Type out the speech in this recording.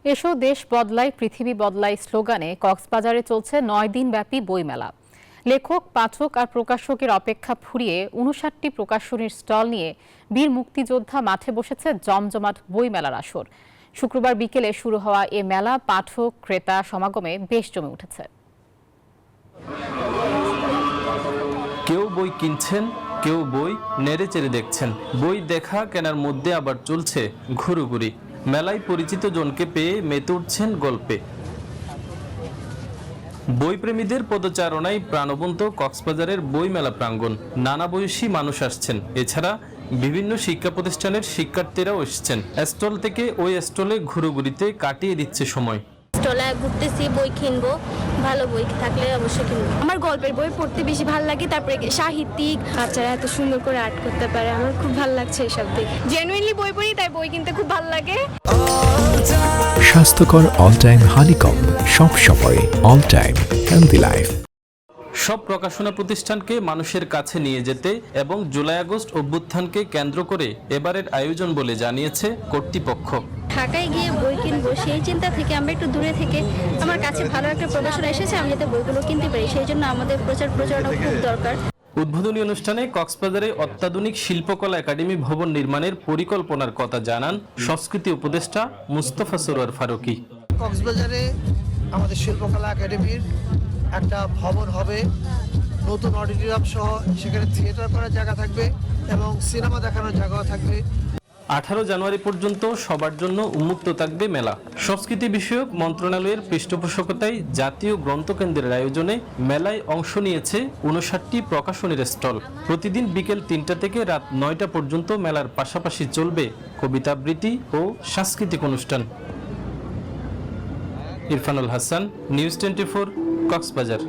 এসো দেশ বদলায় পৃথিবী বদলায় স্লোগানে কক্সবাজারে চলছে ৯ দিনব্যাপী বইমেলা। লেখক, পাঠক আর প্রকাশকের অপেক্ষা ফুরিয়ে ৫৯টি প্রকাশনীর স্টল নিয়ে বীর মুক্তিযোদ্ধা মাঠে বসেছে জমজমাট বইমেলার আসর। শুক্রবার বিকেলে শুরু হওয়া এ মেলা পাঠক ক্রেতা সমাগমে বেশ জমে উঠেছে। কেউ বই কিনছেন, কেউ বই নেড়েচেড়ে দেখছেন। বই দেখা কেনার মধ্যে আবার চলছে ঘুরুঘুরি। মেলায় পরিচিত জনকে পেয়ে মেতে উঠছেন গল্পে। বইপ্রেমীদের পদচারণায় প্রাণবন্ত কক্সবাজারের বইমেলা প্রাঙ্গণ। নানা বয়সী মানুষ আসছেন। এছাড়া বিভিন্ন শিক্ষা প্রতিষ্ঠানের শিক্ষার্থীরাও এসেছেন। স্টল থেকে ওই স্টলে ঘুরুঘুরিতে কাটিয়ে দিচ্ছে সময়। স্টলে ঘুরতেছি, বই কিনবো, ভালো বই থাকলে অবশ্যই কিনবো। আমার গল্পের বই পড়তে বেশি ভালো লাগে, তারপরে সাহিত্যিক বাচ্চারা এত সুন্দর করে আর্ট করতে পারে, আমার খুব ভালো লাগছে এসব দেখে। জেনুইনলি বই পড়ি, তাই বই কিনতে খুব ভালো লাগে। স্বাস্থ্যকর অল টাইম হানিকম, সব সময় অল টাইম হেলদি লাইফ। সব প্রকাশনা প্রতিষ্ঠানকে মানুষের কাছে নিয়ে যেতে এবং জুলাই আগস্ট অভ্যুত্থানকে কেন্দ্র করে এবারের আয়োজন বলে জানিয়েছে কর্তৃপক্ষ। ঢাকায় গিয়ে বই কিনবো সেই চিন্তা থেকে আমরা একটু দূরে থেকে আমার কাছে ভালো একটা প্রকাশনা এসেছে, আমি যাতে বইগুলো কিনতে পারি, সেই জন্য আমাদের প্রচারণা খুব দরকার। উদ্বোধনী অনুষ্ঠানে কক্সবাজারে অত্যাধুনিক শিল্পকলা একাডেমি ভবন নির্মাণের পরিকল্পনার কথা জানান সংস্কৃতি উপদেষ্টা মুস্তফা সরোয়ার ফারুকী। কক্সবাজারে আমাদের শিল্পকলা একাডেমির একটা ভবন হবে, নতুন অডিটোরিয়াম সহ, সেখানে থিয়েটার করার জায়গা থাকবে এবং সিনেমা দেখানোর জায়গাও থাকবে। 18 জানুয়ারি পর্যন্ত সবার জন্য উন্মুক্ত থাকবে মেলা। সংস্কৃতি বিষয়ক মন্ত্রণালয়ের পৃষ্ঠপোষকতায় জাতীয় গ্রন্থকেন্দ্রের আয়োজনে মেলায় অংশ নিয়েছে 59টি প্রকাশনীর স্টল। প্রতিদিন বিকেল 3টা থেকে রাত 9টা পর্যন্ত মেলার পাশাপাশি চলবে কবিতা আবৃত্তি ও সাংস্কৃতিক অনুষ্ঠান। ইরফানুল হাসান, নিউজ 24, কক্সবাজার।